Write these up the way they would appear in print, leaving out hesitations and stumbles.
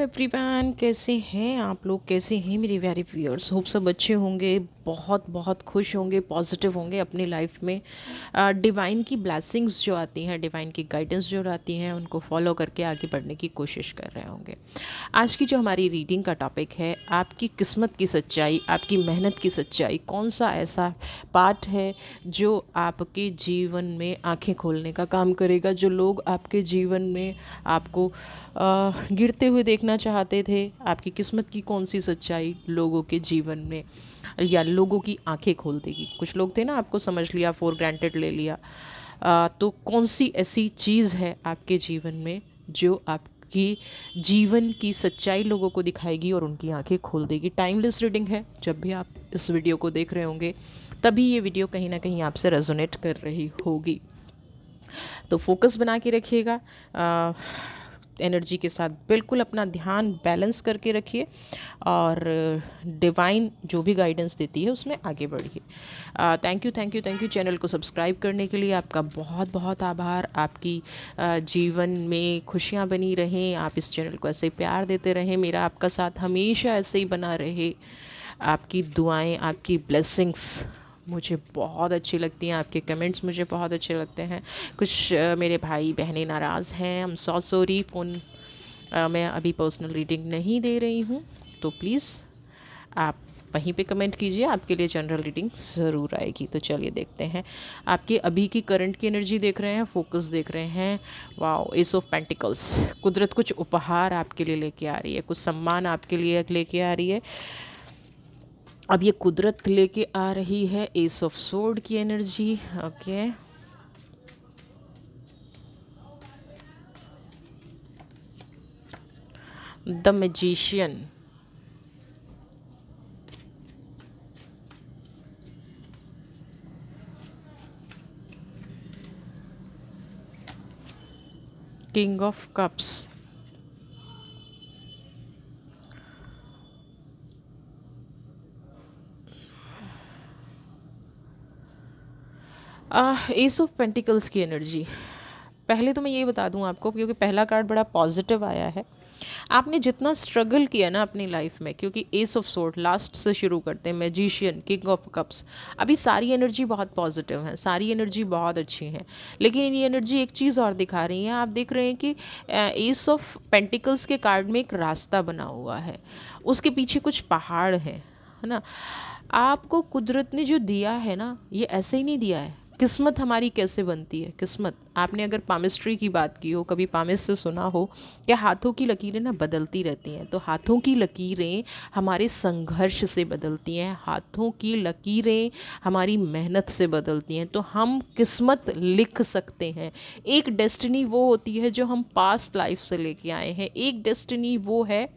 Everyone, कैसे हैं आप लोग? कैसे हैं मेरे प्यारे व्यूअर्स? होप सब अच्छे होंगे, बहुत बहुत खुश होंगे, पॉजिटिव होंगे अपनी लाइफ में। डिवाइन की ब्लेसिंग्स जो आती हैं, डिवाइन की गाइडेंस जो आती हैं, उनको फॉलो करके आगे बढ़ने की कोशिश कर रहे होंगे। आज की जो हमारी रीडिंग का टॉपिक है, आपकी किस्मत की सच्चाई, आपकी मेहनत की सच्चाई। कौन सा ऐसा पार्ट है जो आपके जीवन में आंखें खोलने का काम करेगा? जो लोग आपके जीवन में आपको गिरते हुए देखना चाहते थे, आपकी किस्मत की कौन सी सच्चाई लोगों के जीवन में या लोगों की आंखें खोल देगी? कुछ लोग थे ना, आपको समझ लिया, फॉर ग्रांटेड ले लिया। तो कौन सी ऐसी चीज़ है आपके जीवन में जो आपकी जीवन की सच्चाई लोगों को दिखाएगी और उनकी आंखें खोल देगी? टाइमलेस रीडिंग है। जब भी आप इस वीडियो को देख रहे होंगे, तभी ये वीडियो कहीं ना कहीं आपसे रेजोनेट कर रही होगी। तो फोकस बना के रखिएगा, एनर्जी के साथ बिल्कुल अपना ध्यान बैलेंस करके रखिए और डिवाइन जो भी गाइडेंस देती है उसमें आगे बढ़िए। Thank you, thank you, thank you. Channel को सब्सक्राइब करने के लिए आपका बहुत बहुत आभार। आपकी जीवन में खुशियाँ बनी रहें, आप इस चैनल को ऐसे ही प्यार देते रहें, मेरा आपका साथ हमेशा ऐसे ही बना रहे। आपकी दुआएं, आपकी ब्लेसिंग्स मुझे बहुत अच्छी लगती हैं, आपके कमेंट्स मुझे बहुत अच्छे लगते हैं। कुछ मेरे भाई बहनें नाराज़ हैं, I am so sorry. Phone मैं अभी पर्सनल रीडिंग नहीं दे रही हूँ, तो प्लीज़ आप वहीं पे कमेंट कीजिए, आपके लिए जनरल रीडिंग ज़रूर आएगी। तो चलिए देखते हैं। आपके अभी की करंट की एनर्जी देख रहे हैं, फोकस देख रहे हैं। Wow, S of pentacles. कुदरत कुछ उपहार आपके लिए लेके आ रही है, कुछ सम्मान आपके लिए लेके आ रही है। अब ये कुदरत लेके आ रही है एस ऑफ सोर्ड की energy. Okay, the magician, king of cups, S of pentacles की एनर्जी। पहले तो मैं ये बता दूं आपको, क्योंकि पहला कार्ड बड़ा पॉजिटिव आया है। आपने जितना स्ट्रगल किया ना अपनी लाइफ में, क्योंकि एस ऑफ सोर्ड लास्ट से शुरू करते हैं, मैजिशियन, किंग ऑफ कप्स। अभी सारी एनर्जी बहुत पॉजिटिव है, सारी एनर्जी बहुत अच्छी है, लेकिन ये एनर्जी एक चीज़ और दिखा रही है। आप देख रहे हैं कि एस ऑफ पेंटिकल्स के कार्ड में एक रास्ता बना हुआ है, उसके पीछे कुछ पहाड़ है ना। आपको कुदरत ने जो दिया है ना, ये ऐसे ही नहीं दिया है। किस्मत हमारी कैसे बनती है? किस्मत, आपने अगर पामिस्ट्री की बात की हो, कभी पामिस से सुना हो कि हाथों की लकीरें ना बदलती रहती हैं, तो हाथों की लकीरें हमारे संघर्ष से बदलती हैं, हाथों की लकीरें हमारी मेहनत से बदलती हैं। तो हम किस्मत लिख सकते हैं। एक डेस्टिनी वो होती है जो हम पास्ट लाइफ से लेके आए हैं, एक डेस्टिनी वो है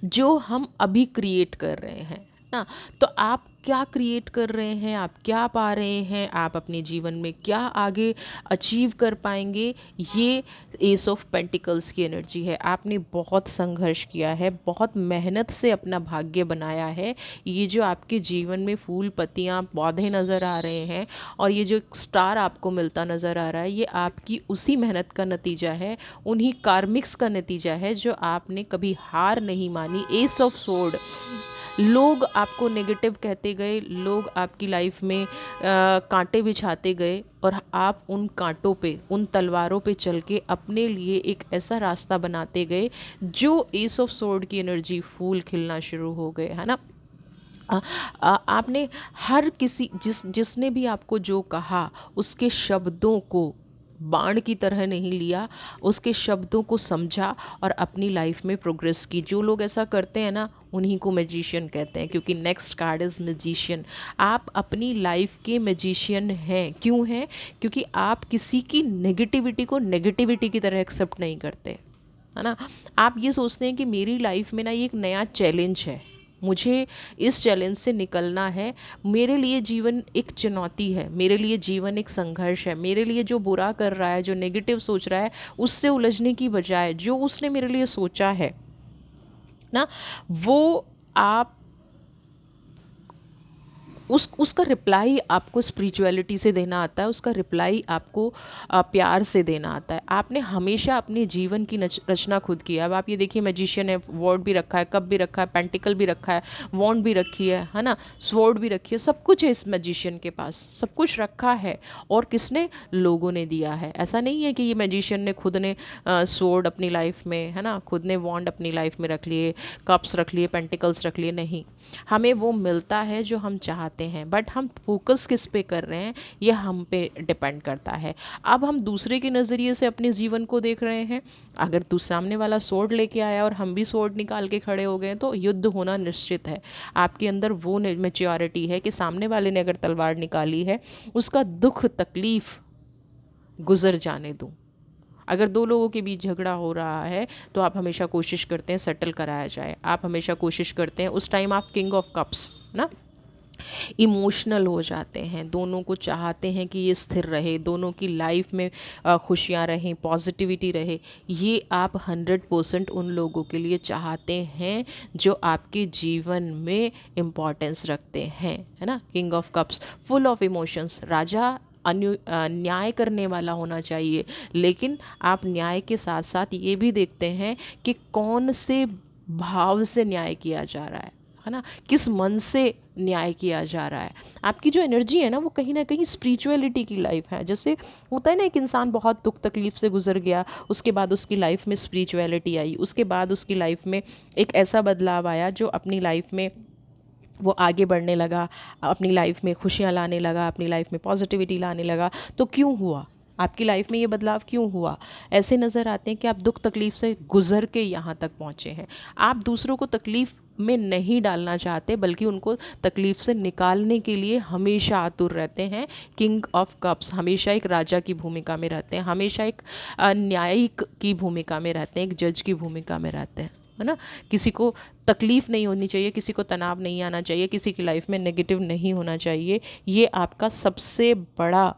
जो हम अभी क्रिएट कर रहे हैं ना। तो आप क्या क्रिएट कर रहे हैं, आप क्या पा रहे हैं, आप अपने जीवन में क्या आगे अचीव कर पाएंगे, ये एस ऑफ पेंटिकल्स की एनर्जी है। आपने बहुत संघर्ष किया है, बहुत मेहनत से अपना भाग्य बनाया है। ये जो आपके जीवन में फूल, पत्तियां, पौधे नज़र आ रहे हैं और ये जो स्टार आपको मिलता नज़र आ रहा है, ये आपकी उसी मेहनत का नतीजा है, उन्हीं कार्मिक्स का नतीजा है जो आपने कभी हार नहीं मानी। एस ऑफ सोर्ड, लोग आपको नेगेटिव कहते गए, लोग आपकी लाइफ में कांटे बिछाते गए, और आप उन कांटों पे, उन तलवारों पे चल के अपने लिए एक ऐसा रास्ता बनाते गए जो एस ऑफ सोर्ड की एनर्जी, फूल खिलना शुरू हो गए, है ना। आपने हर किसी, जिसने भी आपको जो कहा, उसके शब्दों को बाण की तरह नहीं लिया, उसके शब्दों को समझा और अपनी लाइफ में प्रोग्रेस की। जो लोग ऐसा करते हैं ना, उन्हीं को मैजिशियन कहते हैं, क्योंकि नेक्स्ट कार्ड इज़ मैजिशियन। आप अपनी लाइफ के मैजिशियन हैं। क्यों हैं? क्योंकि आप किसी की नेगेटिविटी को नेगेटिविटी की तरह एक्सेप्ट नहीं करते, है ना। आप ये सोचते हैं कि मेरी लाइफ में ना ये एक नया चैलेंज है, मुझे इस चैलेंज से निकलना है, मेरे लिए जीवन एक चुनौती है, मेरे लिए जीवन एक संघर्ष है। मेरे लिए जो बुरा कर रहा है, जो नेगेटिव सोच रहा है, उससे उलझने की बजाय जो उसने मेरे लिए सोचा है ना, वो आप उसका रिप्लाई आपको स्पिरिचुअलिटी से देना आता है, उसका रिप्लाई आपको प्यार से देना आता है। आपने हमेशा अपने जीवन की रचना खुद की है। अब आप ये देखिए, मैजिशियन है, वॉर्ड भी रखा है, कप भी रखा है, पेंटिकल भी रखा है, वॉन्ड भी रखी है ना, स्वॉर्ड भी रखी है, सब कुछ है इस मैजिशियन के पास, सब कुछ रखा है। और किसने? लोगों ने दिया है। ऐसा नहीं है कि ये मैजिशियन ने खुद ने स्वॉर्ड अपनी लाइफ में, है ना, खुद ने वॉन्ड अपनी लाइफ में रख लिए, कप्स रख लिए, पेंटिकल्स रख लिए, नहीं। हमें वो मिलता है जो हम चाहते हैं, बट हम फोकस किस पे कर रहे हैं ये हम पे डिपेंड करता है। अब हम दूसरे के नज़रिए से अपने जीवन को देख रहे हैं। अगर तू सामने वाला सोर्ड लेके आया और हम भी सोर्ड निकाल के खड़े हो गए तो युद्ध होना निश्चित है। आपके अंदर वो मेच्योरिटी है कि सामने वाले ने अगर तलवार निकाली है, उसका दुख तकलीफ गुजर जाने दूँ। अगर दो लोगों के बीच झगड़ा हो रहा है तो आप हमेशा कोशिश करते हैं सेटल कराया जाए, आप हमेशा कोशिश करते हैं, उस टाइम आप किंग ऑफ कप्स ना, इमोशनल हो जाते हैं, दोनों को चाहते हैं कि ये स्थिर रहे, दोनों की लाइफ में खुशियाँ रहें, पॉजिटिविटी रहे। ये आप 100% उन लोगों के लिए चाहते हैं जो आपके जीवन में इम्पोर्टेंस रखते हैं, है ना। King of cups, full of emotions. राजा न्याय करने वाला होना चाहिए, लेकिन आप न्याय के साथ साथ ये भी देखते हैं कि कौन से भाव से न्याय किया जा रहा है ना, किस मन से न्याय किया जा रहा है। आपकी जो एनर्जी है ना, वो कहीं ना कहीं स्पिरिचुअलिटी की लाइफ है। जैसे होता है ना, एक इंसान बहुत दुख तकलीफ से गुजर गया, उसके बाद उसकी लाइफ में स्पिरिचुअलिटी आई, उसके बाद उसकी लाइफ में एक ऐसा बदलाव आया जो अपनी लाइफ में वो आगे बढ़ने लगा, अपनी लाइफ में खुशियाँ लाने लगा, अपनी लाइफ में पॉजिटिविटी लाने लगा। तो क्यों हुआ? आपकी लाइफ में ये बदलाव क्यों हुआ? ऐसे नज़र आते हैं कि आप दुख तकलीफ से गुजर के यहाँ तक पहुँचे हैं। आप दूसरों को तकलीफ़ में नहीं डालना चाहते, बल्कि उनको तकलीफ़ से निकालने के लिए हमेशा आतुर रहते हैं। किंग ऑफ कप्स हमेशा एक राजा की भूमिका में रहते हैं, हमेशा एक न्यायिक की भूमिका में रहते हैं, एक जज की भूमिका में रहते हैं, है ना। किसी को तकलीफ़ नहीं होनी चाहिए, किसी को तनाव नहीं आना चाहिए, किसी की लाइफ में नेगेटिव नहीं होना चाहिए। ये आपका सबसे बड़ा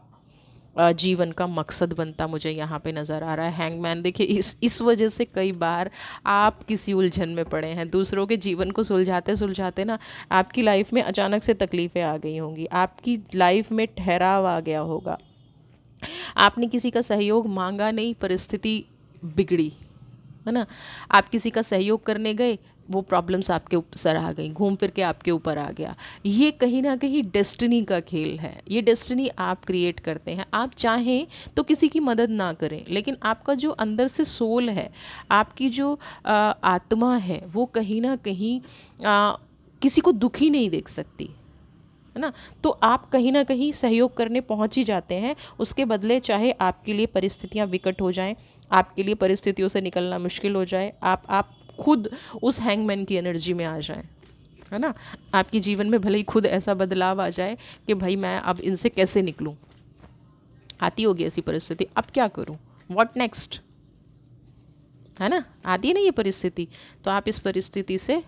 जीवन का मकसद बनता मुझे यहाँ पे नज़र आ रहा है। हैंगमैन देखिए, इस वजह से कई बार आप किसी उलझन में पड़े हैं। दूसरों के जीवन को सुलझाते सुलझाते ना आपकी लाइफ में अचानक से तकलीफ़ें आ गई होंगी, आपकी लाइफ में ठहराव आ गया होगा, आपने किसी का सहयोग मांगा नहीं, परिस्थिति बिगड़ी, है ना। आप किसी का सहयोग करने गए, वो प्रॉब्लम्स आपके ऊपर आ गई, घूम फिर के आपके ऊपर आ गया। ये कहीं ना कहीं डेस्टिनी का खेल है, ये डेस्टिनी आप क्रिएट करते हैं। आप चाहें तो किसी की मदद ना करें, लेकिन आपका जो अंदर से सोल है, आपकी जो आत्मा है, वो कहीं ना कहीं किसी को दुखी नहीं देख सकती, है ना। तो आप कहीं ना कहीं सहयोग करने पहुंच ही जाते हैं। उसके बदले चाहे आपके लिए परिस्थितियां विकट हो जाएं, आपके लिए परिस्थितियों से निकलना मुश्किल हो जाए, आप खुद उस हैंगमैन की एनर्जी में आ जाएं, है ना। आपके जीवन में भले ही खुद ऐसा बदलाव आ जाए कि भाई मैं अब इनसे कैसे निकलूं, आती होगी ऐसी परिस्थिति, अब क्या करूं, व्हाट नेक्स्ट, है ना। आती है ना ये परिस्थिति, तो आप इस परिस्थिति से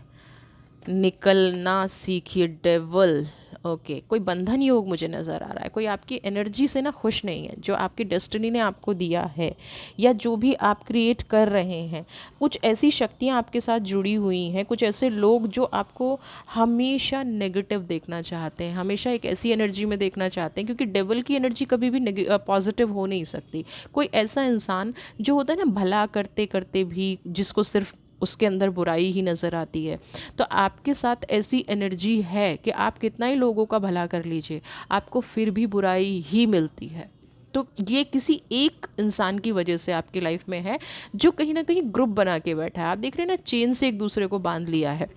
निकलना सीखिए। डेवल, ओके, कोई बंधन योग मुझे नज़र आ रहा है, कोई आपकी एनर्जी से ना खुश नहीं है, जो आपकी डेस्टिनी ने आपको दिया है या जो भी आप क्रिएट कर रहे हैं। कुछ ऐसी शक्तियाँ आपके साथ जुड़ी हुई हैं, कुछ ऐसे लोग जो आपको हमेशा नेगेटिव देखना चाहते हैं, हमेशा एक ऐसी एनर्जी में देखना चाहते हैं, क्योंकि डेवल की एनर्जी कभी भी पॉजिटिव हो नहीं सकती। कोई ऐसा इंसान जो होता है ना, भला करते करते भी जिसको सिर्फ उसके अंदर बुराई ही नज़र आती है, तो आपके साथ ऐसी एनर्जी है कि आप कितना ही लोगों का भला कर लीजिए, आपको फिर भी बुराई ही मिलती है। तो ये किसी एक इंसान की वजह से आपकी लाइफ में है, जो कहीं ना कहीं ग्रुप बना के बैठा है। आप देख रहे हैं ना, चेन से एक दूसरे को बांध लिया है।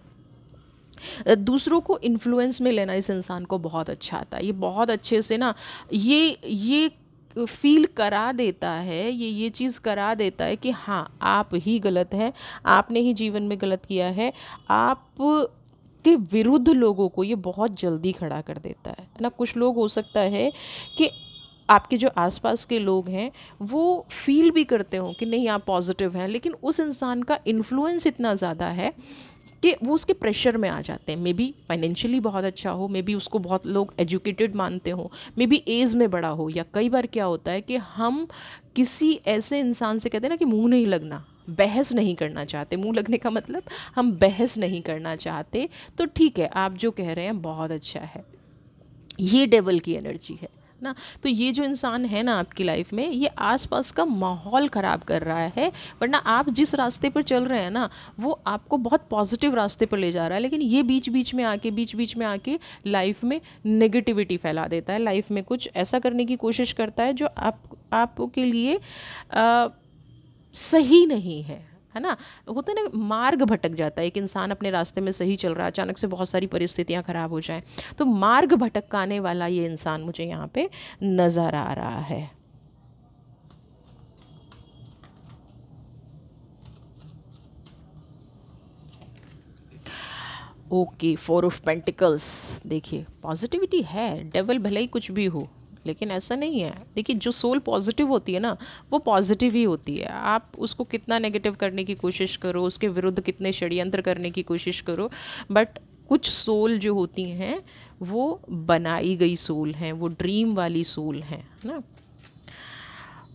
दूसरों को इन्फ्लुएंस में लेना इस इंसान को बहुत अच्छा आता है। ये बहुत अच्छे से ना ये फील करा देता है, ये चीज़ करा देता है कि हाँ, आप ही गलत हैं, आपने ही जीवन में गलत किया है। आप के विरुद्ध लोगों को ये बहुत जल्दी खड़ा कर देता है ना। कुछ लोग हो सकता है कि आपके जो आसपास के लोग हैं वो फील भी करते हो कि नहीं आप पॉजिटिव हैं, लेकिन उस इंसान का इन्फ्लुएंस इतना ज़्यादा है कि वो उसके प्रेशर में आ जाते हैं। मे बी फाइनेंशियली बहुत अच्छा हो, मे बी उसको बहुत लोग एजुकेटेड मानते हो, मे बी एज में बड़ा हो, या कई बार क्या होता है कि हम किसी ऐसे इंसान से कहते हैं ना कि मुंह नहीं लगना, बहस नहीं करना चाहते। मुंह लगने का मतलब हम बहस नहीं करना चाहते। तो ठीक है, आप जो कह रहे हैं बहुत अच्छा है, ये डेवल की एनर्जी है ना। तो ये जो इंसान है ना आपकी लाइफ में, ये आसपास का माहौल ख़राब कर रहा है, वरना आप जिस रास्ते पर चल रहे हैं ना वो आपको बहुत पॉजिटिव रास्ते पर ले जा रहा है, लेकिन ये बीच बीच में आके लाइफ में नेगेटिविटी फैला देता है, लाइफ में कुछ ऐसा करने की कोशिश करता है जो आपके लिए सही नहीं है ना। होता है ना, मार्ग भटक जाता है एक इंसान, अपने रास्ते में सही चल रहा है, अचानक से बहुत सारी परिस्थितियां खराब हो जाएं, तो मार्ग भटकाने वाला ये इंसान मुझे यहाँ पे नज़र आ रहा है। Okay, four of pentacles. देखिए पॉजिटिविटी है, डेवल भले ही कुछ भी हो, लेकिन ऐसा नहीं है। देखिए जो सोल पॉजिटिव होती है ना वो पॉजिटिव ही होती है, आप उसको कितना नेगेटिव करने की कोशिश करो, उसके विरुद्ध कितने षड्यंत्र करने की कोशिश करो, बट कुछ सोल जो होती हैं वो बनाई गई सोल हैं, वो ड्रीम वाली सोल हैं ना,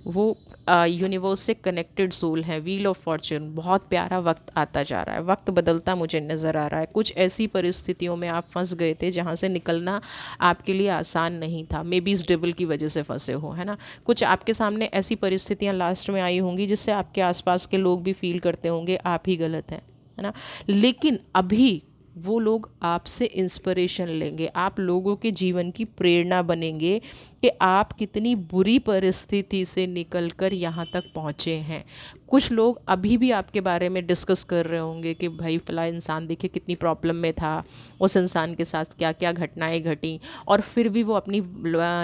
वो यूनिवर्स से कनेक्टेड सोल है। व्हील ऑफ फॉर्च्यून, बहुत प्यारा वक्त आता जा रहा है, वक्त बदलता मुझे नज़र आ रहा है। कुछ ऐसी परिस्थितियों में आप फंस गए थे जहाँ से निकलना आपके लिए आसान नहीं था, मे बी इस डेविल की वजह से फंसे हो, है ना। कुछ आपके सामने ऐसी परिस्थितियाँ लास्ट में आई होंगी जिससे आपके आसपास के लोग भी फील करते होंगे आप ही गलत हैं, है ना। लेकिन अभी वो लोग आपसे इंस्पिरेशन लेंगे, आप लोगों के जीवन की प्रेरणा बनेंगे कि आप कितनी बुरी परिस्थिति से निकलकर यहाँ तक पहुँचे हैं। कुछ लोग अभी भी आपके बारे में डिस्कस कर रहे होंगे कि भाई फला इंसान देखिए कितनी प्रॉब्लम में था, उस इंसान के साथ क्या क्या घटनाएं घटी, और फिर भी वो अपनी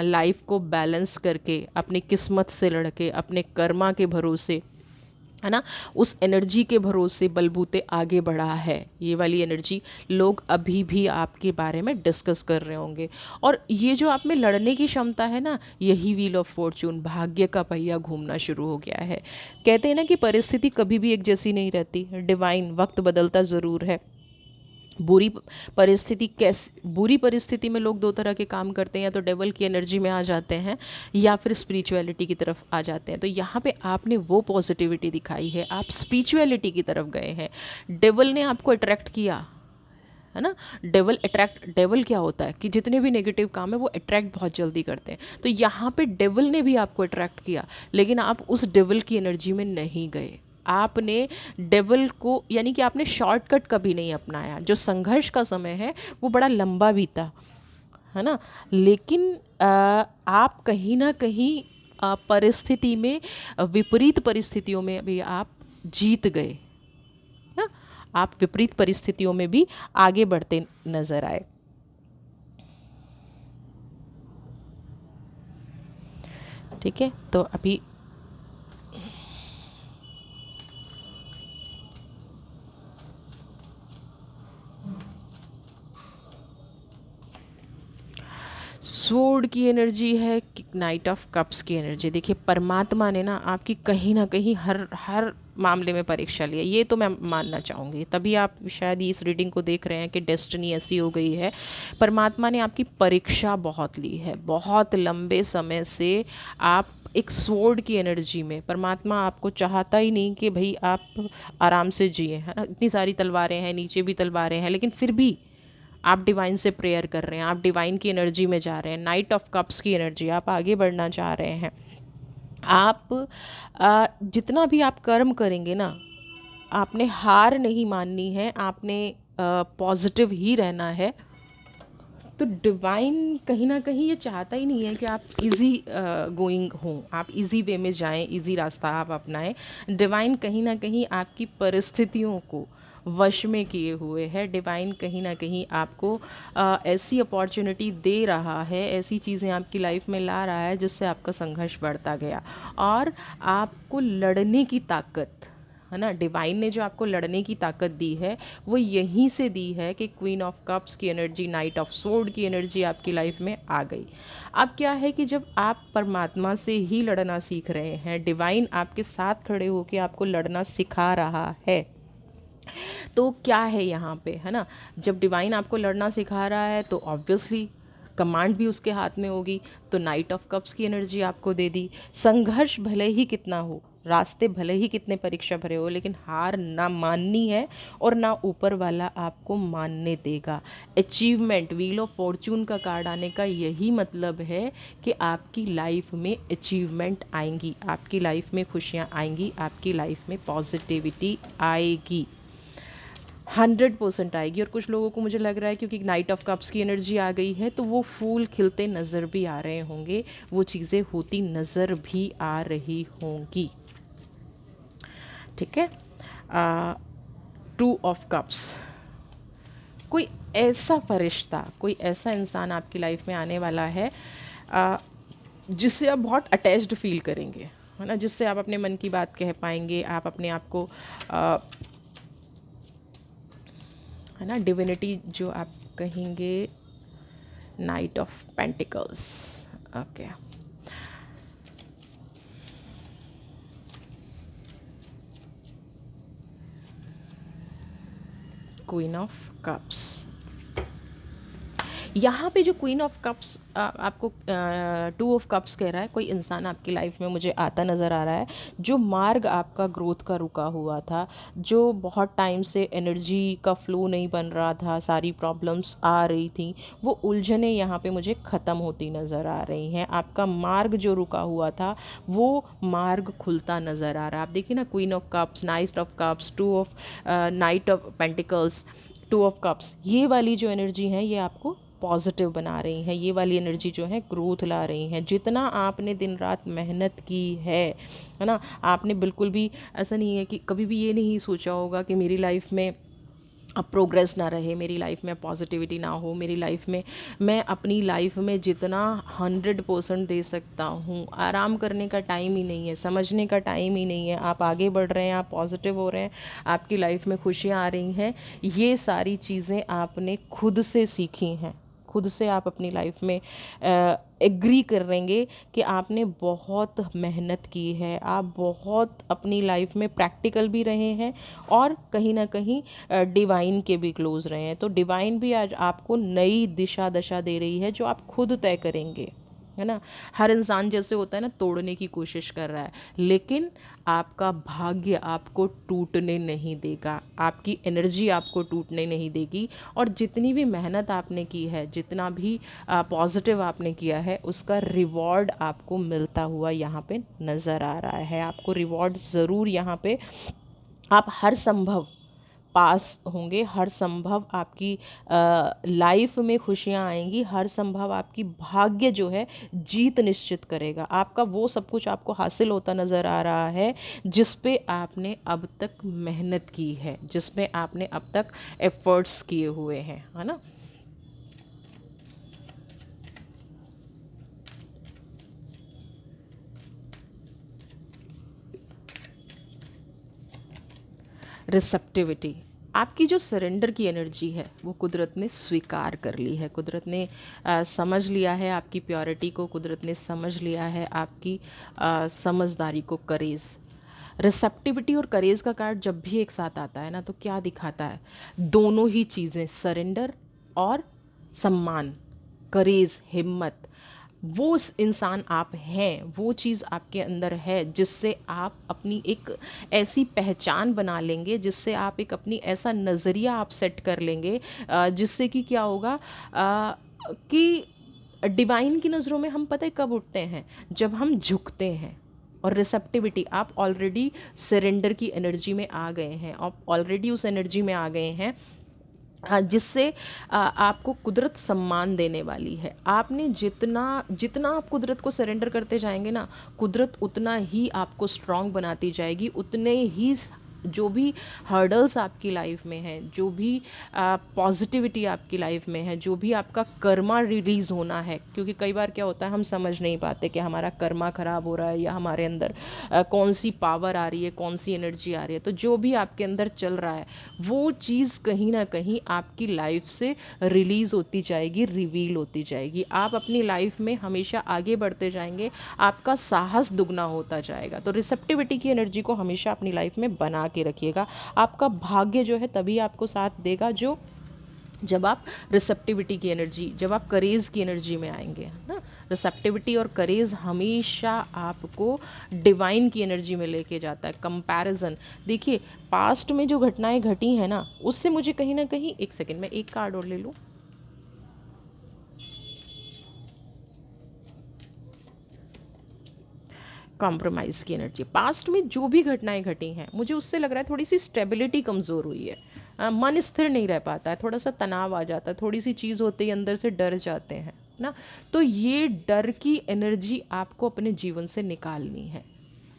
लाइफ को बैलेंस करके, अपनी किस्मत से लड़के, अपने कर्मा के भरोसे, है ना, उस एनर्जी के भरोसे बलबूते आगे बढ़ा है। ये वाली एनर्जी लोग अभी भी आपके बारे में डिस्कस कर रहे होंगे। और ये जो आप में लड़ने की क्षमता है ना, यही व्हील ऑफ फॉर्चून, भाग्य का पहिया घूमना शुरू हो गया है। कहते हैं ना कि परिस्थिति कभी भी एक जैसी नहीं रहती, डिवाइन वक्त बदलता ज़रूर है। बुरी परिस्थिति में लोग दो तरह के काम करते हैं, या तो डेवल की एनर्जी में आ जाते हैं या फिर स्पिरिचुअलिटी की तरफ आ जाते हैं। तो यहाँ पे आपने वो पॉजिटिविटी दिखाई है, आप स्पिरिचुअलिटी की तरफ गए हैं। डेवल ने आपको अट्रैक्ट किया, है ना। डेवल क्या होता है कि जितने भी नेगेटिव काम है वो अट्रैक्ट बहुत जल्दी करते हैं। तो यहाँ पे डेवल ने भी आपको अट्रैक्ट किया, लेकिन आप उस डेवल की एनर्जी में नहीं गए। आपने डेवल को, यानी कि आपने शॉर्टकट कभी नहीं अपनाया। जो संघर्ष का समय है वो बड़ा लंबा बीता, है ना, लेकिन आप कहीं ना कहीं परिस्थिति में, विपरीत परिस्थितियों में भी आप जीत गए ना, आप विपरीत परिस्थितियों में भी आगे बढ़ते नजर आए। ठीक है, तो अभी स्वॉर्ड की एनर्जी है, नाइट ऑफ कप्स की एनर्जी। देखिए परमात्मा ने ना आपकी कहीं ना कहीं हर हर मामले में परीक्षा ली है, ये तो मैं मानना चाहूँगी, तभी आप शायद इस रीडिंग को देख रहे हैं कि डेस्टिनी ऐसी हो गई है। परमात्मा ने आपकी परीक्षा बहुत ली है, बहुत लंबे समय से आप एक स्वॉर्ड की एनर्जी में, परमात्मा आपको चाहता ही नहीं कि भाई आप आराम से जिए, है ना। इतनी सारी तलवारें हैं, नीचे भी तलवारें हैं, लेकिन फिर भी आप डिवाइन से प्रेयर कर रहे हैं, आप डिवाइन की एनर्जी में जा रहे हैं, नाइट ऑफ कप्स की एनर्जी, आप आगे बढ़ना चाह रहे हैं। आप जितना भी आप कर्म करेंगे ना, आपने हार नहीं माननी है, आपने पॉजिटिव ही रहना है। तो डिवाइन कहीं ना कहीं ये चाहता ही नहीं है कि आप इजी गोइंग हों, आप इजी वे में जाएं, इजी रास्ता आप अपनाएं। डिवाइन कहीं ना कहीं आपकी परिस्थितियों को वश में किए हुए है। डिवाइन कहीं ना कहीं आपको ऐसी अपॉर्चुनिटी दे रहा है, ऐसी चीज़ें आपकी लाइफ में ला रहा है जिससे आपका संघर्ष बढ़ता गया, और आपको लड़ने की ताकत, है ना, डिवाइन ने जो आपको लड़ने की ताकत दी है वो यहीं से दी है कि क्वीन ऑफ कप्स की एनर्जी, नाइट ऑफ स्वॉर्ड की एनर्जी आपकी लाइफ में आ गई। अब क्या है कि जब आप परमात्मा से ही लड़ना सीख रहे हैं, डिवाइन आपके साथ खड़े होकर आपको लड़ना सिखा रहा है, तो क्या है यहाँ पे, है ना, जब डिवाइन आपको लड़ना सिखा रहा है तो ऑब्वियसली कमांड भी उसके हाथ में होगी। तो नाइट ऑफ कप्स की एनर्जी आपको दे दी। संघर्ष भले ही कितना हो, रास्ते भले ही कितने परीक्षा भरे हो, लेकिन हार ना माननी है और ना ऊपर वाला आपको मानने देगा। अचीवमेंट, व्हील ऑफ फॉर्चून का कार्ड आने का यही मतलब है कि आपकी लाइफ में अचीवमेंट आएंगी, आपकी लाइफ में खुशियाँ आएंगी, आपकी लाइफ में पॉजिटिविटी आएगी, 100% आएगी। और कुछ लोगों को मुझे लग रहा है क्योंकि नाइट ऑफ कप्स की एनर्जी आ गई है तो वो फूल खिलते नज़र भी आ रहे होंगे, वो चीज़ें होती नज़र भी आ रही होंगी। ठीक है। 2 ऑफ कप्स, कोई ऐसा फरिश्ता, कोई ऐसा इंसान आपकी लाइफ में आने वाला है जिससे आप बहुत अटैच्ड फील करेंगे, है ना, जिससे आप अपने मन की बात कह पाएंगे, आप अपने आप को है ना, डिविनिटी जो आप कहेंगे। Night of pentacles, okay. Queen of cups, यहाँ पे जो क्वीन ऑफ कप्स आपको 2 ऑफ कप्स कह रहा है, कोई इंसान आपकी लाइफ में मुझे आता नज़र आ रहा है जो मार्ग आपका ग्रोथ का रुका हुआ था, जो बहुत टाइम से एनर्जी का फ्लो नहीं बन रहा था, सारी प्रॉब्लम्स आ रही थी, वो उलझने यहाँ पे मुझे ख़त्म होती नज़र आ रही हैं। आपका मार्ग जो रुका हुआ था वो मार्ग खुलता नज़र आ रहा है। आप देखिए ना, queen of cups, night of cups, night of pentacles, 2 of cups, ये वाली जो एनर्जी है ये आपको पॉजिटिव बना रही हैं, ये वाली एनर्जी जो है ग्रोथ ला रही हैं। जितना आपने दिन रात मेहनत की है ना, आपने बिल्कुल भी ऐसा नहीं है कि कभी भी ये नहीं सोचा होगा कि मेरी लाइफ में अब प्रोग्रेस ना रहे, मेरी लाइफ में पॉजिटिविटी ना हो, मेरी लाइफ में मैं अपनी लाइफ में जितना 100% दे सकता हूँ, आराम करने का टाइम ही नहीं है, समझने का टाइम ही नहीं है। आप आगे बढ़ रहे हैं, आप पॉजिटिव हो रहे हैं, आपकी लाइफ में खुशियाँ आ रही हैं। ये सारी चीज़ें आपने खुद से सीखी हैं, खुद से आप अपनी लाइफ में एग्री करेंगे कि आपने बहुत मेहनत की है, आप बहुत अपनी लाइफ में प्रैक्टिकल भी रहे हैं और कहीं ना कहीं डिवाइन के भी क्लोज रहे हैं। तो डिवाइन भी आज आपको नई दिशा दशा दे रही है जो आप खुद तय करेंगे, है ना। हर इंसान जैसे होता है ना, तोड़ने की कोशिश कर रहा है, लेकिन आपका भाग्य आपको टूटने नहीं देगा, आपकी एनर्जी आपको टूटने नहीं देगी। और जितनी भी मेहनत आपने की है, जितना भी पॉजिटिव आपने किया है, उसका रिवॉर्ड आपको मिलता हुआ यहाँ पे नज़र आ रहा है। आपको रिवॉर्ड ज़रूर यहाँ पे, आप हर संभव पास होंगे, हर संभव आपकी लाइफ में खुशियाँ आएंगी, हर संभव आपकी भाग्य जो है जीत निश्चित करेगा। आपका वो सब कुछ आपको हासिल होता नज़र आ रहा है जिस पे आपने अब तक मेहनत की है, जिसमें आपने अब तक एफर्ट्स किए हुए हैं, है ना। रिसेप्टिविटी, आपकी जो सरेंडर की एनर्जी है वो कुदरत ने स्वीकार कर ली है, कुदरत ने समझ लिया है आपकी प्योरिटी को, कुदरत ने समझ लिया है आपकी समझदारी को। करेज, रिसेप्टिविटी और करेज का कार्ड जब भी एक साथ आता है ना, तो क्या दिखाता है, दोनों ही चीज़ें, सरेंडर और सम्मान, करेज, हिम्मत, वो इंसान आप हैं, वो चीज़ आपके अंदर है जिससे आप अपनी एक ऐसी पहचान बना लेंगे, जिससे आप एक अपनी ऐसा नज़रिया आप सेट कर लेंगे जिससे कि क्या होगा कि डिवाइन की नज़रों में हम पता है कब उठते हैं, जब हम झुकते हैं। और रिसेप्टिविटी, आप ऑलरेडी सरेंडर की एनर्जी में आ गए हैं, आप ऑलरेडी उस एनर्जी में आ गए हैं जिससे आपको कुदरत सम्मान देने वाली है। आपने जितना जितना आप कुदरत को सरेंडर करते जाएंगे ना, कुदरत उतना ही आपको स्ट्रॉन्ग बनाती जाएगी, उतने ही जो भी हर्डल्स आपकी लाइफ में हैं, जो भी पॉजिटिविटी आपकी लाइफ में है, जो भी आपका कर्मा रिलीज़ होना है, क्योंकि कई बार क्या होता है हम समझ नहीं पाते कि हमारा कर्मा ख़राब हो रहा है या हमारे अंदर कौन सी पावर आ रही है, कौन सी एनर्जी आ रही है। तो जो भी आपके अंदर चल रहा है वो चीज़ कहीं ना कहीं आपकी लाइफ से रिलीज़ होती जाएगी, रिवील होती जाएगी। आप अपनी लाइफ में हमेशा आगे बढ़ते जाएंगे, आपका साहस दुगना होता जाएगा। तो रिसेप्टिविटी की एनर्जी को हमेशा अपनी लाइफ में बना के रखिएगा। आपका भाग्य जो है तभी आपको साथ देगा जो जब आप रिसेप्टिविटी की एनर्जी, जब आप करेज की एनर्जी में आएंगे, है ना। रिसेप्टिविटी और करेज हमेशा आपको डिवाइन की एनर्जी में लेके जाता है। कंपैरिजन, देखिए पास्ट में जो घटनाएं घटी हैं ना, उससे मुझे कहीं ना कहीं, एक सेकेंड में एक कार्ड और ले लूँ। कॉम्प्रोमाइज़ की एनर्जी, पास्ट में जो भी घटनाएं घटी हैं मुझे उससे लग रहा है थोड़ी सी स्टेबिलिटी कमज़ोर हुई है। मन स्थिर नहीं रह पाता है, थोड़ा सा तनाव आ जाता है, थोड़ी सी चीज़ होते ही अंदर से डर जाते हैं ना। तो ये डर की एनर्जी आपको अपने जीवन से निकालनी है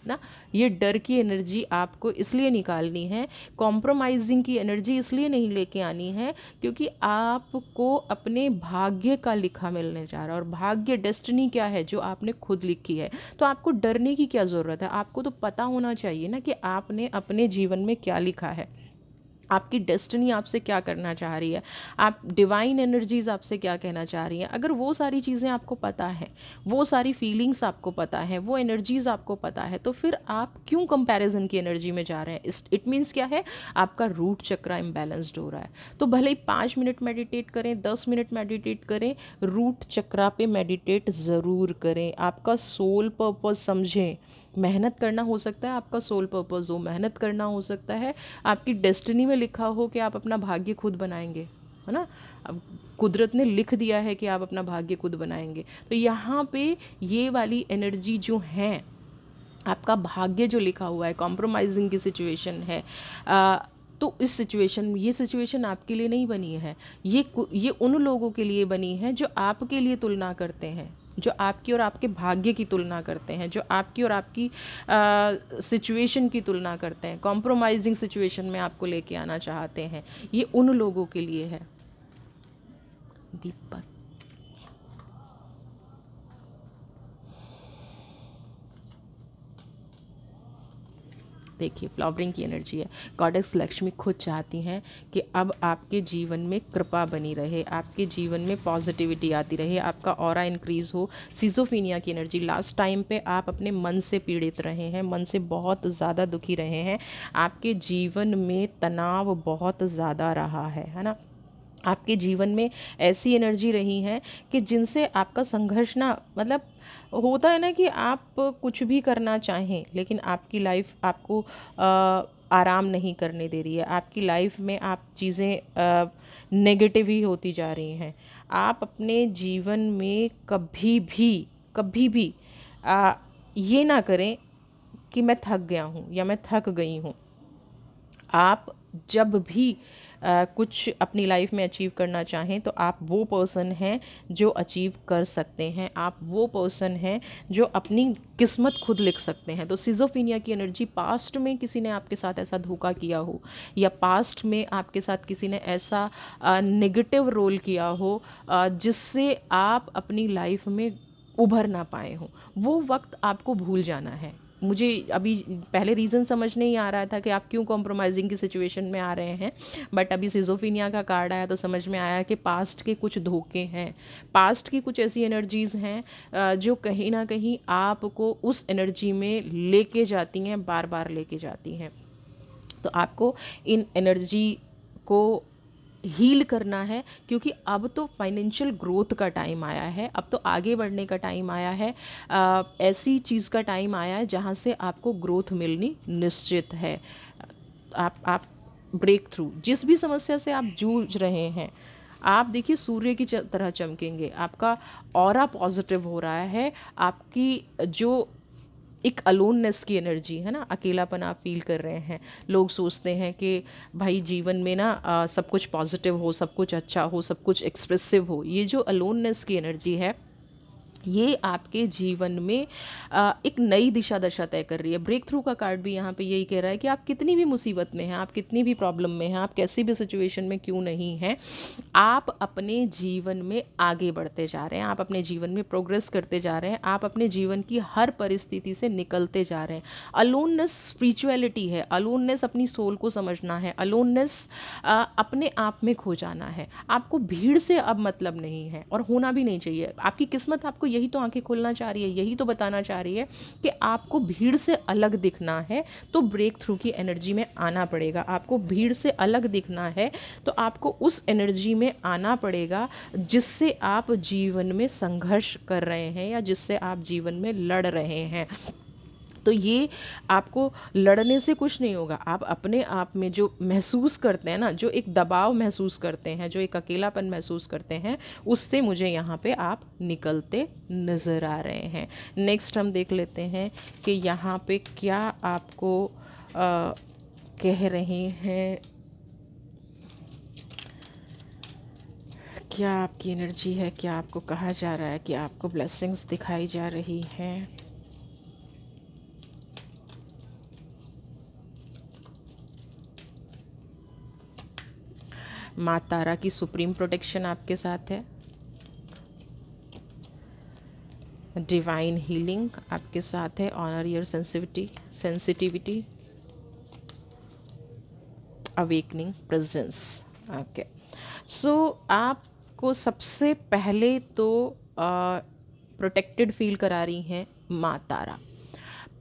ना। ये डर की एनर्जी आपको इसलिए निकालनी है, कॉम्प्रोमाइजिंग की एनर्जी इसलिए नहीं लेके आनी है क्योंकि आपको अपने भाग्य का लिखा मिलने जा रहा है। और भाग्य, डेस्टिनी क्या है, जो आपने खुद लिखी है। तो आपको डरने की क्या ज़रूरत है, आपको तो पता होना चाहिए ना कि आपने अपने जीवन में क्या लिखा है, आपकी डेस्टिनी आपसे क्या करना चाह रही है, आप डिवाइन एनर्जीज आपसे क्या कहना चाह रही हैं। अगर वो सारी चीज़ें आपको पता है, वो सारी फीलिंग्स आपको पता है, वो एनर्जीज आपको पता है, तो फिर आप क्यों कंपैरिजन की एनर्जी में जा रहे हैं। इट मीन्स क्या है, आपका रूट चक्रा इम्बैलेंस्ड हो रहा है। तो भले ही 5 मिनट मेडिटेट करें, 10 मिनट मेडिटेट करें, रूट चक्रा पे मेडिटेट ज़रूर करें। आपका सोल पर्पस समझें। मेहनत करना हो सकता है आपका सोल पर्पस हो, मेहनत करना हो सकता है आपकी डेस्टिनी में लिखा हो कि आप अपना भाग्य खुद बनाएंगे, है ना। अब कुदरत ने लिख दिया है कि आप अपना भाग्य खुद बनाएंगे। तो यहाँ पे ये वाली एनर्जी जो है, आपका भाग्य जो लिखा हुआ है, कॉम्प्रोमाइजिंग की सिचुएशन है, तो इस सिचुएशन, ये सिचुएशन आपके लिए नहीं बनी है। ये उन लोगों के लिए बनी है जो आपके लिए तुलना करते हैं, जो आपकी और आपके भाग्य की तुलना करते हैं, जो आपकी और आपकी सिचुएशन की तुलना करते हैं, कॉम्प्रोमाइजिंग सिचुएशन में आपको लेके आना चाहते हैं। ये उन लोगों के लिए है। दीपक, देखिए फ्लावरिंग की एनर्जी है। गॉडेस लक्ष्मी खुद चाहती हैं कि अब आपके जीवन में कृपा बनी रहे, आपके जीवन में पॉजिटिविटी आती रहे, आपका ऑरा इंक्रीज हो। सिजोफीनिया की एनर्जी, लास्ट टाइम पे आप अपने मन से पीड़ित रहे हैं, मन से बहुत ज़्यादा दुखी रहे हैं, आपके जीवन में तनाव बहुत ज़्यादा रहा है ना। आपके जीवन में ऐसी एनर्जी रही हैं कि जिनसे आपका संघर्ष ना, मतलब होता है ना कि आप कुछ भी करना चाहें लेकिन आपकी लाइफ आपको आराम नहीं करने दे रही है। आपकी लाइफ में आप चीज़ें नेगेटिव ही होती जा रही हैं। आप अपने जीवन में कभी भी ये ना करें कि मैं थक गया हूँ या मैं थक गई हूँ। आप जब भी कुछ अपनी लाइफ में अचीव करना चाहें तो आप वो पर्सन हैं जो अचीव कर सकते हैं, आप वो पर्सन हैं जो अपनी किस्मत खुद लिख सकते हैं। तो सिजोफीनिया की एनर्जी, पास्ट में किसी ने आपके साथ ऐसा धोखा किया हो या पास्ट में आपके साथ किसी ने ऐसा नेगेटिव रोल किया हो जिससे आप अपनी लाइफ में उभर ना पाए हो, वो वक्त आपको भूल जाना है। मुझे अभी पहले रीज़न समझ नहीं आ रहा था कि आप क्यों कॉम्प्रोमाइजिंग की सिचुएशन में आ रहे हैं, बट अभी सिजोफीनिया का कार्ड आया तो समझ में आया कि पास्ट के कुछ धोखे हैं, पास्ट की कुछ ऐसी एनर्जीज़ हैं जो कहीं ना कहीं आपको उस एनर्जी में लेके जाती हैं, बार बार लेके जाती हैं। तो आपको इन एनर्जी को हील करना है क्योंकि अब तो फाइनेंशियल ग्रोथ का टाइम आया है, अब तो आगे बढ़ने का टाइम आया है। ऐसी चीज़ का टाइम आया है जहाँ से आपको ग्रोथ मिलनी निश्चित है। आप ब्रेक थ्रू, जिस भी समस्या से आप जूझ रहे हैं, आप देखिए सूर्य की तरह चमकेंगे। आपका ऑरा पॉजिटिव हो रहा है, आपकी जो एक अलोननेस की एनर्जी है ना, अकेलापन आप फील कर रहे हैं। लोग सोचते हैं कि भाई जीवन में ना सब कुछ पॉजिटिव हो, सब कुछ अच्छा हो, सब कुछ एक्सप्रेसिव हो। ये जो अलोननेस की एनर्जी है, ये आपके जीवन में एक नई दिशा दशा तय कर रही है। ब्रेक थ्रू का कार्ड भी यहाँ पे यही कह रहा है कि आप कितनी भी मुसीबत में हैं, आप कितनी भी प्रॉब्लम में हैं, आप कैसी भी सिचुएशन में क्यों नहीं हैं, आप अपने जीवन में आगे बढ़ते जा रहे हैं, आप अपने जीवन में प्रोग्रेस करते जा रहे हैं, आप अपने जीवन की हर परिस्थिति से निकलते जा रहे हैं। अलोननेस स्पिरिचुअलिटी है, अलोननेस अपनी सोल को समझना है, अलोननेस अपने आप में खो जाना है। आपको भीड़ से अब मतलब नहीं है और होना भी नहीं चाहिए। आपकी किस्मत आपको यही तो आंखें खोलना चाह रही है, यही तो बताना चाह रही है कि आपको भीड़ से अलग दिखना है तो ब्रेक थ्रू की एनर्जी में आना पड़ेगा। आपको भीड़ से अलग दिखना है तो आपको उस एनर्जी में आना पड़ेगा जिससे आप जीवन में संघर्ष कर रहे हैं या जिससे आप जीवन में लड़ रहे हैं। तो ये आपको लड़ने से कुछ नहीं होगा। आप अपने आप में जो महसूस करते हैं ना, जो एक दबाव महसूस करते हैं, जो एक अकेलापन महसूस करते हैं, उससे मुझे यहाँ पे आप निकलते नज़र आ रहे हैं। नेक्स्ट हम देख लेते हैं कि यहाँ पे क्या आपको कह रहे हैं, क्या आपकी एनर्जी है, क्या आपको कहा जा रहा है कि आपको ब्लेसिंग्स दिखाई जा रही हैं। माँ तारा की सुप्रीम प्रोटेक्शन आपके साथ है। डिवाइन हीलिंग आपके साथ है। Honour your sensitivity, awakening presence. Okay, so आपको सबसे पहले तो प्रोटेक्टेड फील करा रही हैं माँ तारा।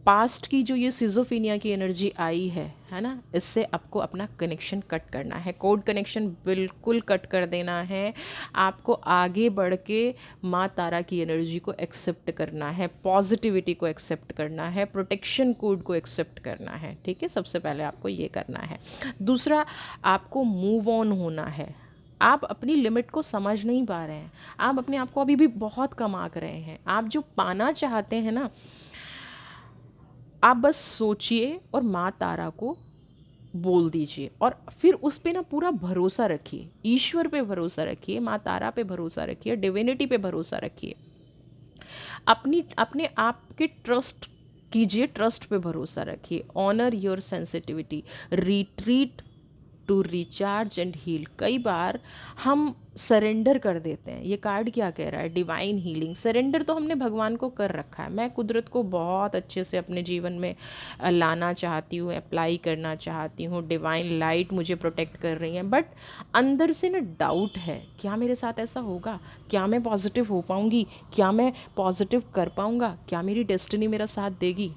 पास्ट की जो ये सिजोफीनिया की एनर्जी आई है ना, इससे आपको अपना कनेक्शन कट करना है, कोड कनेक्शन बिल्कुल कट कर देना है। आपको आगे बढ़ के माँ तारा की एनर्जी को एक्सेप्ट करना है, पॉजिटिविटी को एक्सेप्ट करना है, प्रोटेक्शन कोड को एक्सेप्ट करना है। ठीक है, सबसे पहले आपको ये करना है। दूसरा, आपको मूव ऑन होना है। आप अपनी लिमिट को समझ नहीं पा रहे हैं, आप अपने आप को अभी भी बहुत कम आंक रहे हैं। आप जो पाना चाहते हैं ना, आप बस सोचिए और माँ तारा को बोल दीजिए और फिर उस पे ना पूरा भरोसा रखिए। ईश्वर पे भरोसा रखिए, माँ तारा पे भरोसा रखिए, डिविनिटी पे भरोसा रखिए। अपने आप के ट्रस्ट कीजिए, ट्रस्ट पे भरोसा रखिए। Honour your sensitivity, retreat to recharge and heal. कई बार हम सरेंडर कर देते हैं। ये कार्ड क्या कह रहा है? Divine healing. सरेंडर तो हमने भगवान को कर रखा है। मैं कुदरत को बहुत अच्छे से अपने जीवन में लाना चाहती हूँ, अप्लाई करना चाहती हूँ, डिवाइन लाइट मुझे प्रोटेक्ट कर रही है, बट अंदर से ना डाउट है, क्या मेरे साथ ऐसा होगा? क्या मैं पॉजिटिव हो पाऊँगी? क्या मैं पॉजिटिव कर पाऊँगा? क्या मेरी डेस्टिनी मेरा साथ देगी?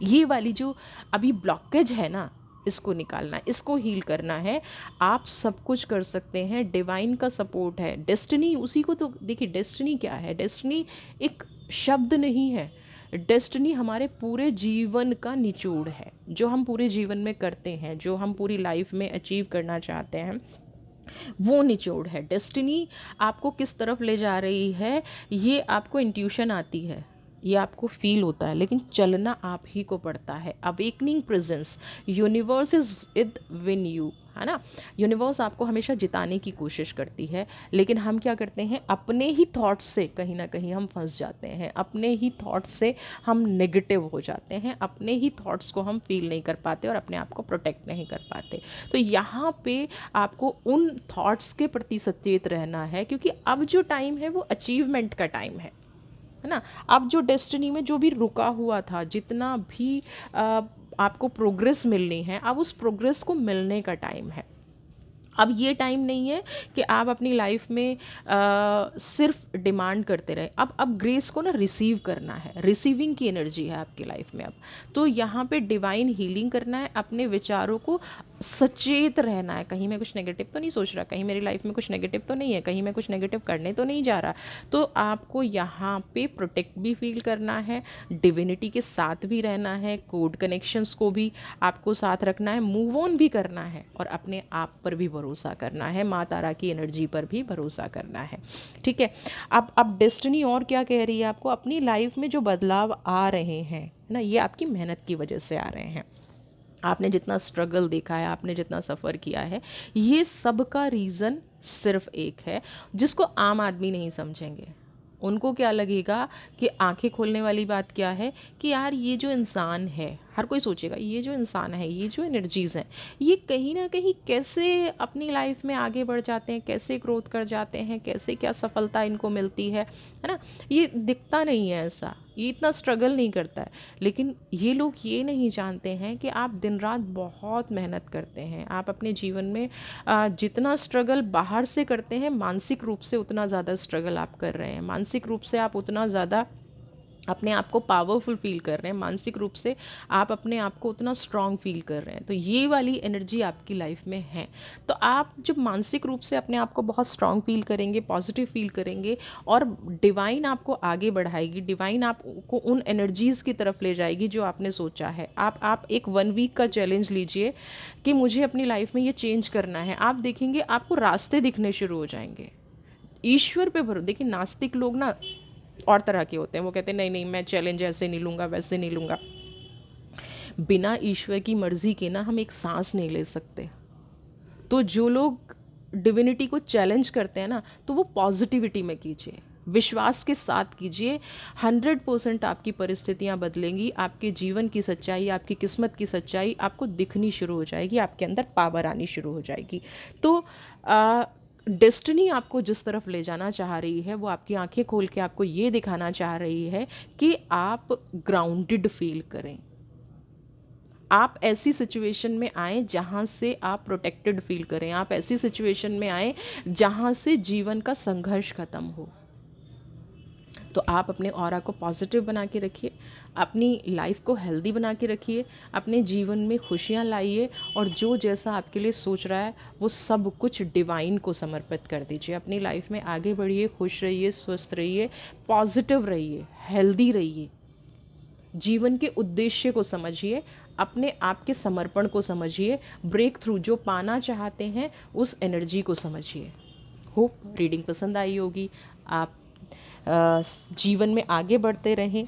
ये वाली जो अभी ब्लॉकेज है ना, इसको निकालना है, इसको हील करना है। आप सब कुछ कर सकते हैं, डिवाइन का सपोर्ट है। डेस्टिनी उसी को तो देखिए, डेस्टिनी क्या है? डेस्टिनी एक शब्द नहीं है। डेस्टिनी हमारे पूरे जीवन का निचोड़ है। जो हम पूरे जीवन में करते हैं, जो हम पूरी लाइफ में अचीव करना चाहते हैं, वो निचोड़ है। डेस्टिनी आपको किस तरफ ले जा रही है, ये आपको इंट्यूशन आती है, ये आपको फील होता है, लेकिन चलना आप ही को पड़ता है। Awakening presence, universe is with win you, है ना। यूनिवर्स आपको हमेशा जिताने की कोशिश करती है, लेकिन हम क्या करते हैं, अपने ही थॉट्स से कहीं ना कहीं हम फंस जाते हैं, अपने ही थॉट्स से हम नेगेटिव हो जाते हैं, अपने ही थॉट्स को हम फील नहीं कर पाते और अपने आप को प्रोटेक्ट नहीं कर पाते। तो यहाँ पे आपको उन थॉट्स के प्रति सचेत रहना है, क्योंकि अब जो टाइम है वो अचीवमेंट का टाइम है ना। अब जो डेस्टिनी में जो भी रुका हुआ था, जितना भी आपको प्रोग्रेस मिलनी है, अब उस प्रोग्रेस को मिलने का टाइम है। अब ये टाइम नहीं है कि आप अपनी लाइफ में सिर्फ डिमांड करते रहे। अब ग्रेस को ना रिसीव करना है, रिसीविंग की एनर्जी है आपकी लाइफ में अब। तो यहाँ पे डिवाइन हीलिंग करना है, अपने विचारों को सचेत रहना है। कहीं मैं कुछ नेगेटिव तो नहीं सोच रहा, कहीं मेरी लाइफ में कुछ नेगेटिव तो नहीं है, कहीं मैं कुछ नेगेटिव करने तो नहीं जा रहा। तो आपको यहाँ पे प्रोटेक्ट भी फील करना है, डिविनिटी के साथ भी रहना है, कोड कनेक्शंस को भी आपको साथ रखना है, मूव ऑन भी करना है और अपने आप पर भी भरोसा करना है, माँ तारा की एनर्जी पर भी भरोसा करना है। ठीक है, अब डेस्टिनी और क्या कह रही है आपको? अपनी लाइफ में जो बदलाव आ रहे हैं ना, ये आपकी मेहनत की वजह से आ रहे हैं। आपने जितना स्ट्रगल देखा है, आपने जितना सफ़र किया है, ये सब का रीज़न सिर्फ एक है, जिसको आम आदमी नहीं समझेंगे। उनको क्या लगेगा कि आंखें खोलने वाली बात क्या है कि यार ये जो इंसान है, हर कोई सोचेगा ये जो इंसान है, ये जो एनर्जीज़ हैं, ये कहीं ना कहीं कैसे अपनी लाइफ में आगे बढ़ जाते हैं, कैसे ग्रोथ कर जाते हैं, कैसे क्या सफलता इनको मिलती है ना। ये दिखता नहीं है ऐसा, ये इतना स्ट्रगल नहीं करता है। लेकिन ये लोग ये नहीं जानते हैं कि आप दिन रात बहुत मेहनत करते हैं। आप अपने जीवन में जितना स्ट्रगल बाहर से करते हैं, मानसिक रूप से उतना ज़्यादा स्ट्रगल आप कर रहे हैं। मानसिक रूप से आप उतना ज़्यादा अपने आप को पावरफुल फील कर रहे हैं। मानसिक रूप से आप अपने आप को उतना स्ट्रांग फील कर रहे हैं। तो ये वाली एनर्जी आपकी लाइफ में है। तो आप जब मानसिक रूप से अपने आप को बहुत स्ट्रांग फील करेंगे, पॉजिटिव फील करेंगे, और डिवाइन आपको आगे बढ़ाएगी, डिवाइन आपको उन एनर्जीज़ की तरफ ले जाएगी जो आपने सोचा है। आप एक 1 वीक का चैलेंज लीजिए कि मुझे अपनी लाइफ में ये चेंज करना है। आप देखेंगे आपको रास्ते दिखने शुरू हो जाएंगे। ईश्वर पे भरोसा, देखिए नास्तिक लोग ना और तरह के होते हैं। वो कहते हैं नहीं नहीं, मैं चैलेंज ऐसे नहीं लूँगा, वैसे नहीं लूँगा। बिना ईश्वर की मर्जी के ना हम एक सांस नहीं ले सकते। तो जो लोग डिविनिटी को चैलेंज करते हैं ना, तो वो पॉजिटिविटी में कीजिए, विश्वास के साथ कीजिए। 100% आपकी परिस्थितियां बदलेंगी। आपके जीवन की सच्चाई, आपकी किस्मत की सच्चाई आपको दिखनी शुरू हो जाएगी। आपके अंदर पावर आनी शुरू हो जाएगी। तो डेस्टिनी आपको जिस तरफ ले जाना चाह रही है, वो आपकी आंखें खोल के आपको ये दिखाना चाह रही है कि आप ग्राउंडेड फील करें। आप ऐसी सिचुएशन में आए जहाँ से आप प्रोटेक्टेड फील करें। आप ऐसी सिचुएशन में आए जहाँ से जीवन का संघर्ष खत्म हो। तो आप अपने ऑरा को पॉजिटिव बना के रखिए, अपनी लाइफ को हेल्दी बना के रखिए, अपने जीवन में खुशियाँ लाइए, और जो जैसा आपके लिए सोच रहा है वो सब कुछ डिवाइन को समर्पित कर दीजिए। अपनी लाइफ में आगे बढ़िए, खुश रहिए, स्वस्थ रहिए, पॉजिटिव रहिए, हेल्दी रहिए। जीवन के उद्देश्य को समझिए, अपने आप के समर्पण को समझिए, ब्रेक थ्रू जो पाना चाहते हैं उस एनर्जी को समझिए। होप रीडिंग पसंद आई होगी। आप जीवन में आगे बढ़ते रहें।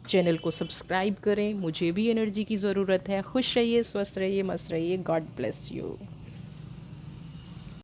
चैनल को सब्सक्राइब करें। मुझे भी एनर्जी की ज़रूरत है। खुश रहिए, स्वस्थ रहिए, मस्त रहिए। God bless you.